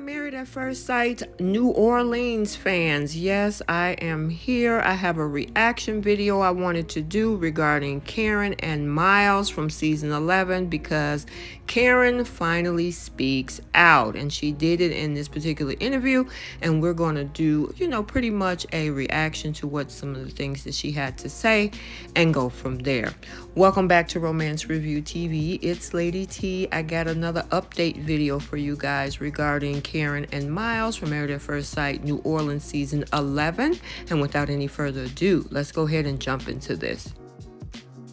Married at First Sight New Orleans fans. Yes, I am here. I have a reaction video I wanted to do regarding Karen and Miles from season 11 because Karen finally speaks out, and she did it in this particular interview, and we're going to do, pretty much a reaction to what some of the things that she had to say and go from there. Welcome back to Romance Review TV. It's Lady T. I got another update video for you guys regarding Karen and Miles from Married at First Sight New Orleans season 11. And without any further ado, let's go ahead and jump into this.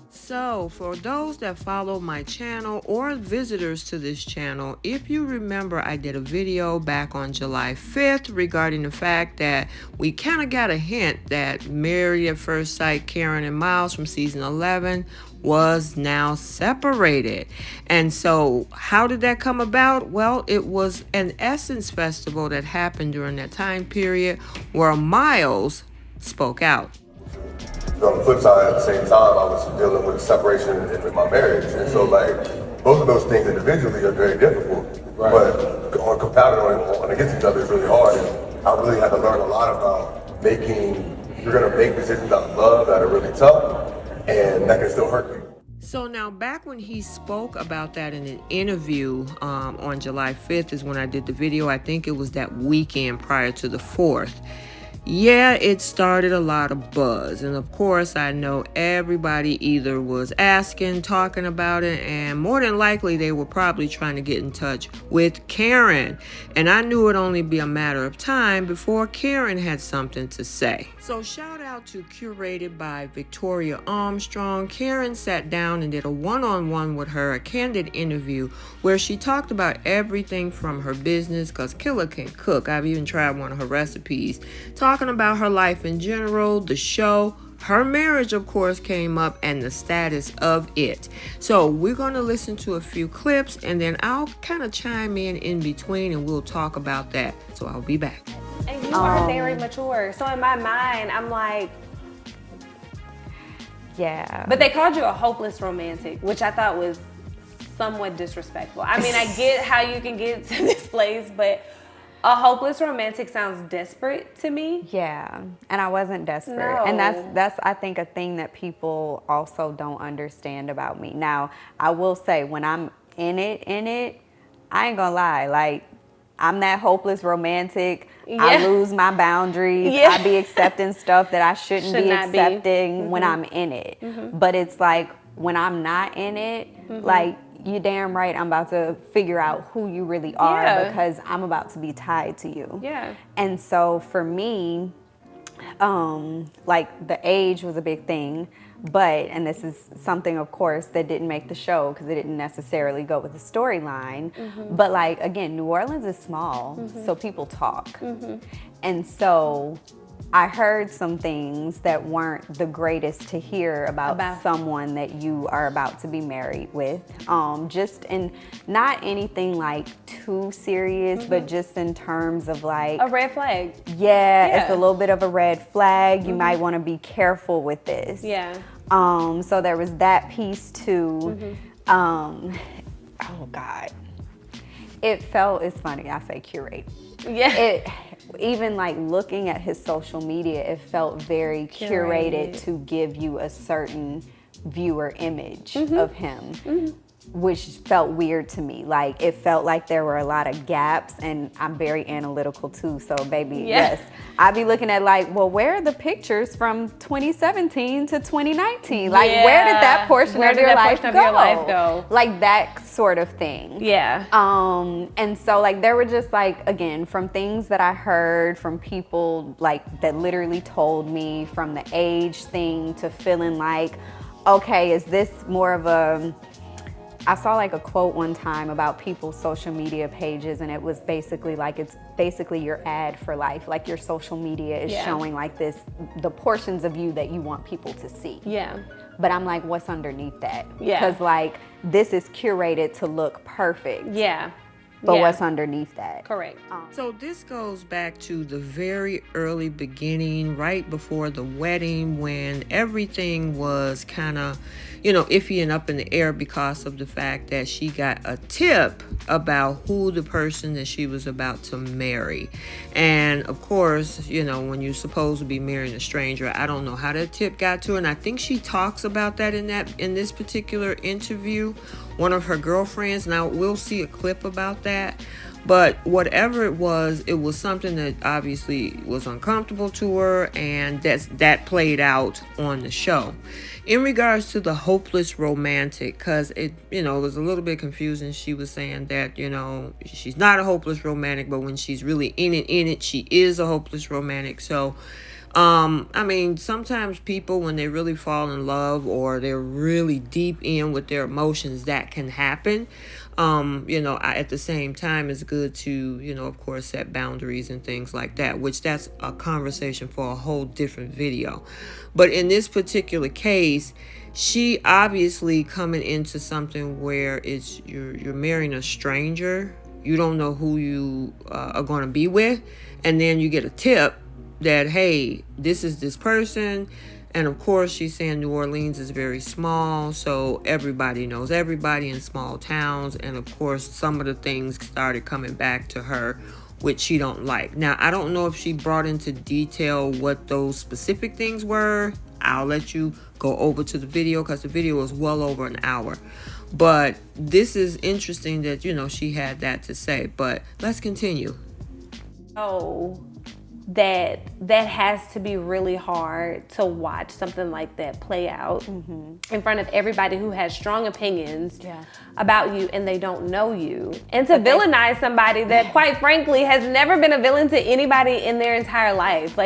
So, for those that follow my channel or visitors to this channel, if you remember, I did a video back on July 5th regarding the fact that we kind of got a hint that Married at First Sight Karen and Miles from season 11 was now separated. And so how did that come about? Well, it was an Essence festival that happened during that time period where Miles spoke out. On the flip side, at the same time, I was dealing with separation in my marriage. And so, both of those things individually are very difficult. Right. But on compounding on against each other is really hard. And I really had to learn a lot about you're going to make decisions out of love that are really tough, and that can still hurt you. So now, back when he spoke about that in an interview on July 5th is when I did the video. I think it was that weekend prior to the 4th. Yeah, it started a lot of buzz. And of course, I know everybody either was asking, talking about it, and more than likely they were probably trying to get in touch with Karen. And I knew it'd only be a matter of time before Karen had something to say. So shout out to Curated by Victoria Armstrong. Karen sat down and did a one-on-one with her, a candid interview where she talked about everything from her business, because Killer can cook. I've even tried one of her recipes. Talking about her life in general, the show, her marriage, of course, came up, and the status of it. So we're going to listen to a few clips, and then I'll kind of chime in between, and we'll talk about that. So I'll be back. And you are very mature. So in my mind, I'm like, yeah. But they called you a hopeless romantic, which I thought was somewhat disrespectful. I mean, I get how you can get to this place, but a hopeless romantic sounds desperate to me. Yeah, and I wasn't desperate. No. And that's I think a thing that people also don't understand about me. Now, I will say when I'm in it, I ain't gonna lie, like I'm that hopeless romantic. Yeah. I lose my boundaries. Yeah. I be accepting stuff that I shouldn't be accepting when I'm in it. But it's like when I'm not in it, like you damn right I'm about to figure out who you really are because I'm about to be tied to you. Yeah. And so for me, like the age was a big thing, and this is something, of course, that didn't make the show because it didn't necessarily go with the storyline. But like, again, New Orleans is small, so people talk. And so I heard some things that weren't the greatest to hear about someone that you are about to be married with. Just in not anything like too serious, but just in terms of like a red flag. Yeah, it's a little bit of a red flag. You might want to be careful with this. Yeah. So there was that piece too. Oh God. It's funny, I say curate. Yeah. Even like looking at his social media, it felt very curated to give you a certain viewer image of him, which felt weird to me. Like it felt like there were a lot of gaps, and I'm very analytical too. So baby, yes, I'd be looking at like, well, where are the pictures from 2017 to 2019? Like where did that portion of your life go? Like that sort of thing. Yeah. And so like there were just like, again, from things that I heard from people like that literally told me, from the age thing to feeling like, okay, is this more of a, I saw like a quote one time about people's social media pages, and it was basically like, it's basically your ad for life. Like your social media is showing like the portions of you that you want people to see. Yeah. But I'm like, what's underneath that? Yeah. Because like this is curated to look perfect. Yeah. but Yeah. what's underneath that. Correct. So this goes back to the very early beginning, right before the wedding, when everything was kind of, iffy and up in the air because of the fact that she got a tip about who the person that she was about to marry. And of course, when you're supposed to be marrying a stranger, I don't know how that tip got to her. And I think she talks about that in this particular interview, one of her girlfriends. Now we'll see a clip about that. But whatever it was something that obviously was uncomfortable to her, and that played out on the show. In regards to the hopeless romantic, because it was a little bit confusing. She was saying that, she's not a hopeless romantic, but when she's really in it, she is a hopeless romantic. So, sometimes people, when they really fall in love or they're really deep in with their emotions, that can happen. At the same time, it's good to, of course, set boundaries and things like that, which that's a conversation for a whole different video. But in this particular case, she obviously coming into something where it's you're marrying a stranger. You don't know who you are going to be with. And then you get a tip that, hey, this is this person. And of course, she's saying New Orleans is very small, so everybody knows everybody in small towns. And of course, some of the things started coming back to her, which she don't like. Now, I don't know if she brought into detail what those specific things were. I'll let you go over to the video because the video is well over an hour. But this is interesting that, she had that to say. But let's continue. Oh, that has to be really hard to watch something like that play out in front of everybody who has strong opinions about you and they don't know you. And to villainize somebody that, quite frankly, has never been a villain to anybody in their entire life.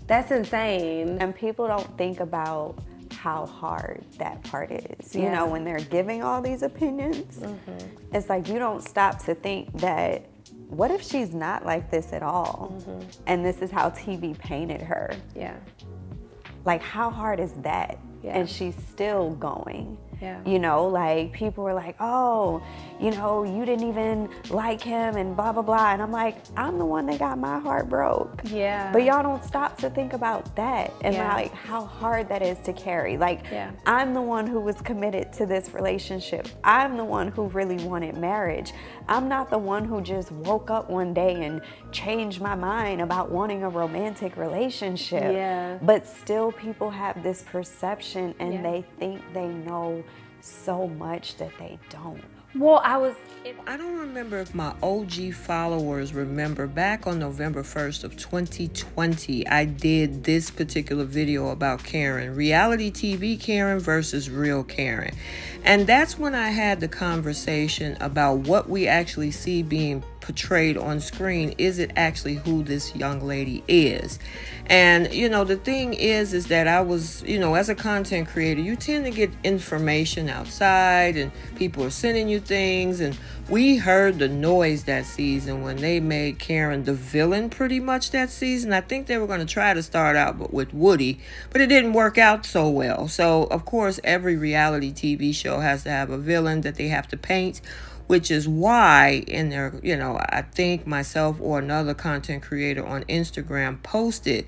That's insane. And people don't think about how hard that part is. When they're giving all these opinions, it's like you don't stop to think that, what if she's not like this at all? And this is how TV painted her. Yeah. Like, how hard is that? Yeah. And she's still going. Yeah. People were like, oh, you didn't even like him and blah, blah, blah. And I'm like, I'm the one that got my heart broke. Yeah. But y'all don't stop to think about that and like how hard that is to carry. I'm the one who was committed to this relationship. I'm the one who really wanted marriage. I'm not the one who just woke up one day and changed my mind about wanting a romantic relationship. Yeah. But still people have this perception and they think they know so much that they don't. Well, I don't remember if my OG followers remember back on November 1st of 2020, I did this particular video about Karen, reality TV Karen versus real Karen. And that's when I had the conversation about what we actually see being portrayed on screen. Is it actually who this young lady is? And, the thing is that I was, as a content creator, you tend to get information outside and people are sending you things. And we heard the noise that season when they made Karen the villain pretty much that season. I think they were going to try to start out with Woody, but it didn't work out so well. So, of course, every reality TV show has to have a villain that they have to paint, which is why in there, I think myself or another content creator on Instagram posted,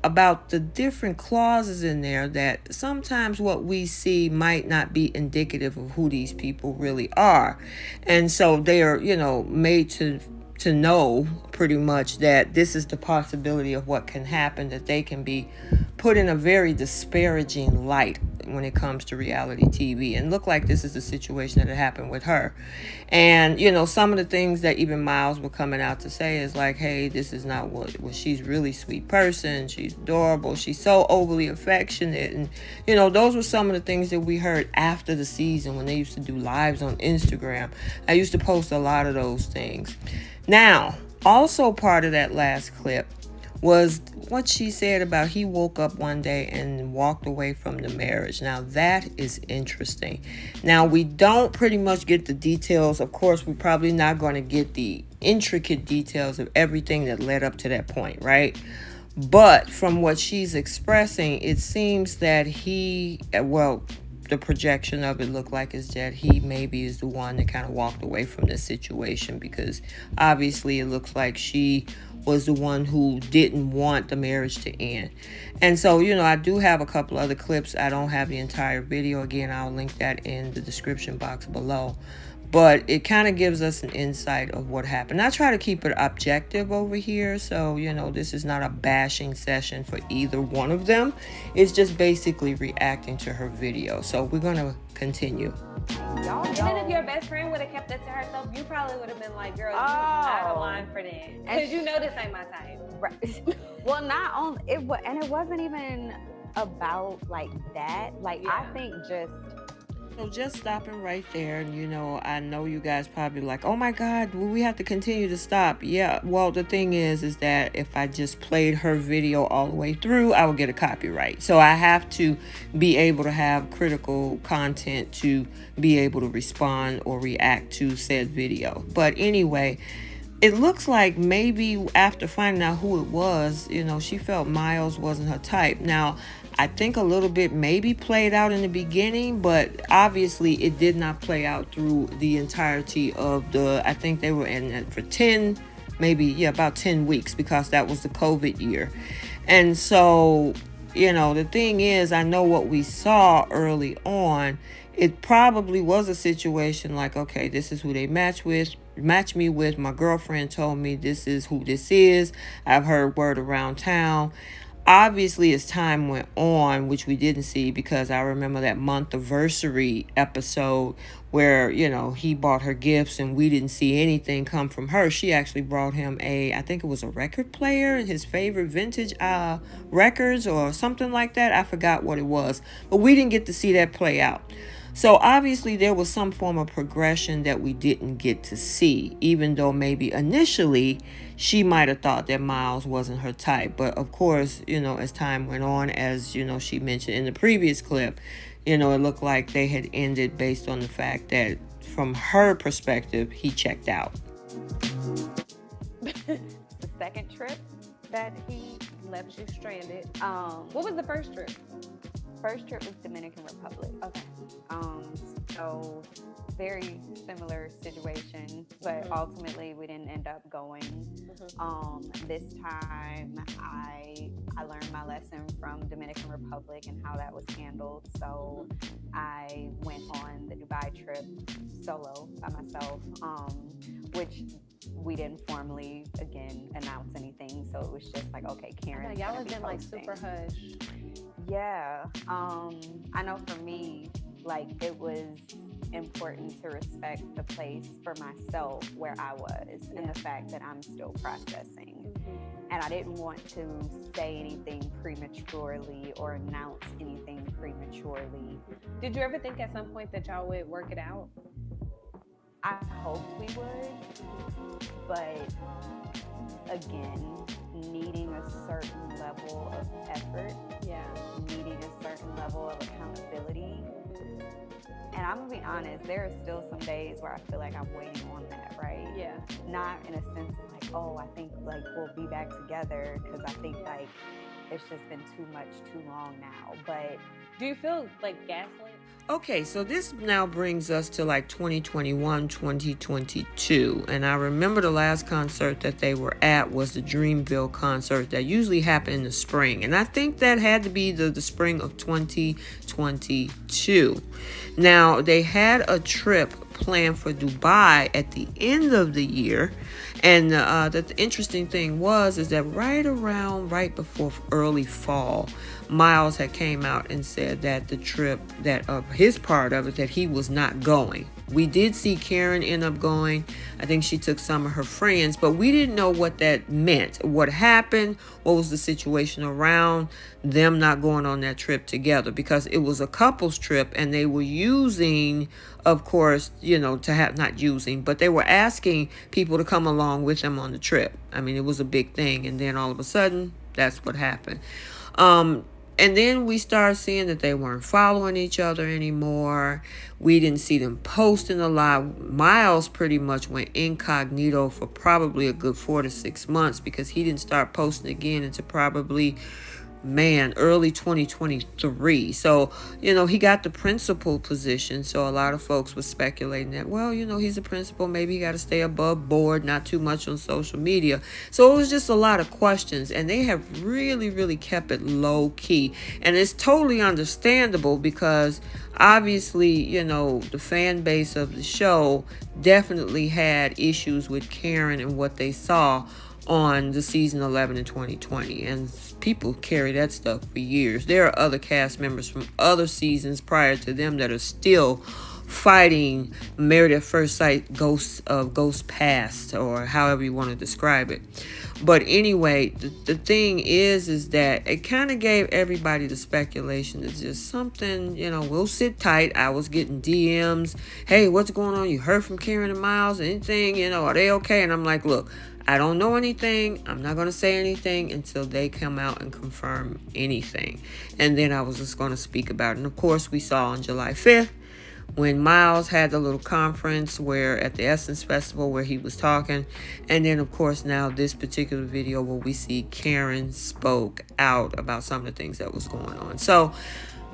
about the different clauses in there that sometimes what we see might not be indicative of who these people really are. And so they are, made to know pretty much that this is the possibility of what can happen, that they can be put in a very disparaging light when it comes to reality TV. And look like this is the situation that had happened with her. And, some of the things that even Miles were coming out to say is like, hey, this is not what she's really sweet person. She's adorable. She's so overly affectionate. And, those were some of the things that we heard after the season when they used to do lives on Instagram. I used to post a lot of those things. Now, also part of that last clip was what she said about he woke up one day and walked away from the marriage. Now, that is interesting. Now, we don't pretty much get the details. Of course, we're probably not going to get the intricate details of everything that led up to that point, right? But from what she's expressing, it seems that the projection of it looked like is that he maybe is the one that kind of walked away from this situation, because obviously it looks like she was the one who didn't want the marriage to end. And so, I do have a couple other clips. I don't have the entire video. Again, I'll link that in the description box below. But it kind of gives us an insight of what happened. I try to keep it objective over here. So, this is not a bashing session for either one of them. It's just basically reacting to her video. So we're going to continue. Even if your best friend would have kept that to herself, you probably would have been like, girl, you out of line for that. Because this ain't my type. Right. Well, not only, it wasn't even about like that. Like, I think just stopping right there, and I know you guys probably like, oh my God, will we have to continue to stop? Yeah, well, the thing is that if I just played her video all the way through, I would get a copyright. So I have to be able to have critical content to be able to respond or react to said video. But anyway, it looks like maybe after finding out who it was, she felt Miles wasn't her type. Now, I think a little bit maybe played out in the beginning, but obviously it did not play out through the entirety of I think they were in for 10, about 10 weeks, because that was the COVID year. And so, the thing is, I know what we saw early on, it probably was a situation like, okay, this is who they match me with. My girlfriend told me this is who this is. I've heard word around town. Obviously, as time went on, which we didn't see, because I remember that month-iversary episode where, he bought her gifts and we didn't see anything come from her. She actually brought him I think it was a record player, his favorite vintage records or something like that. I forgot what it was, but we didn't get to see that play out. So obviously there was some form of progression that we didn't get to see, even though maybe initially she might have thought that Miles wasn't her type. But of course, as time went on, as she mentioned in the previous clip, it looked like they had ended based on the fact that from her perspective, he checked out. The second trip that he left you stranded. What was the first trip? First trip was Dominican Republic. Okay. So very similar situation, but ultimately we didn't end up going. This time I learned my lesson from Dominican Republic and how that was handled. So I went on the Dubai trip solo by myself, which we didn't formally announce anything. So it was just like, okay, Karen. Y'all have been like super hush. Yeah. I know for me, like, it was important to respect the place for myself where I was and the fact that I'm still processing. And I didn't want to say anything prematurely or announce anything prematurely. Did you ever think at some point that y'all would work it out? I hoped we would, but again, needing a certain level of effort, needing a certain level of accountability. And I'm gonna be honest, there are still some days where I feel like I'm waiting on that, right? Yeah. Not in a sense of like, oh, I think like we'll be back together, because I think like it's just been too much, too long now. But do you feel like gaslit? Okay, so this now brings us to like 2021, 2022. And I remember the last concert that they were at was the Dreamville concert that usually happened in the spring. And I think that had to be the spring of 2022. Now, they had a trip planned for Dubai at the end of the year. And the interesting thing is that right before early fall, Miles had came out and said that the trip, that of his part of it, that he was not going. We did see Karen end up going. I think she took some of her friends, but we didn't know what that meant. What happened? What was the situation around them not going on that trip together? Because it was a couples trip and they were using, of course, but they were asking people to come along with them on the trip. I mean, it was a big thing. And then all of a sudden, that's what happened. And then we started seeing that they weren't following each other anymore. We didn't see them posting a lot. Miles pretty much went incognito for probably a good 4 to 6 months, because he didn't start posting again until probably early 2023. So, he got the principal position. So a lot of folks were speculating that, well, he's a principal. Maybe he got to stay above board, not too much on social media. So it was just a lot of questions, and they have really, really kept it low key. And it's totally understandable because obviously, the fan base of the show definitely had issues with Karen and what they saw on the season 11 in 2020, and people carry that stuff for years. There are other cast members from other seasons prior to them that are still fighting Married at First Sight ghosts past, or however you want to describe it. But anyway, the thing is that it kind of gave everybody the speculation. It's just something, we'll sit tight. I was getting DMs, hey, what's going on? You heard from Karen and Miles? Anything? Are they okay? And I'm like, look, I don't know anything. I'm not going to say anything until they come out and confirm anything. And then I was just going to speak about it. And of course, we saw on July 5th when Miles had the little conference where at the Essence Festival where he was talking. And then, of course, now this particular video where we see Karen spoke out about some of the things that was going on. So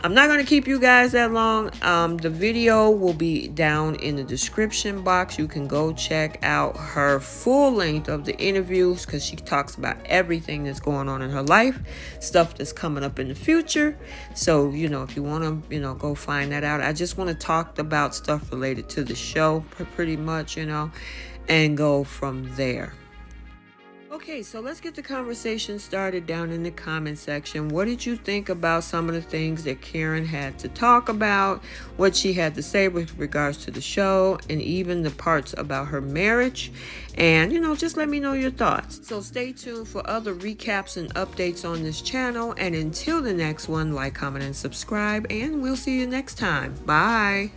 I'm not going to keep you guys that long. The video will be down in the description box. You can go check out her full length of the interviews because she talks about everything that's going on in her life, stuff that's coming up in the future. So, if you want to, go find that out. I just want to talk about stuff related to the show pretty much, and go from there. Okay, so let's get the conversation started down in the comment section. What did you think about some of the things that Karen had to talk about, what she had to say with regards to the show, and even the parts about her marriage? And, just let me know your thoughts. So stay tuned for other recaps and updates on this channel. And until the next one, like, comment, and subscribe. And we'll see you next time. Bye.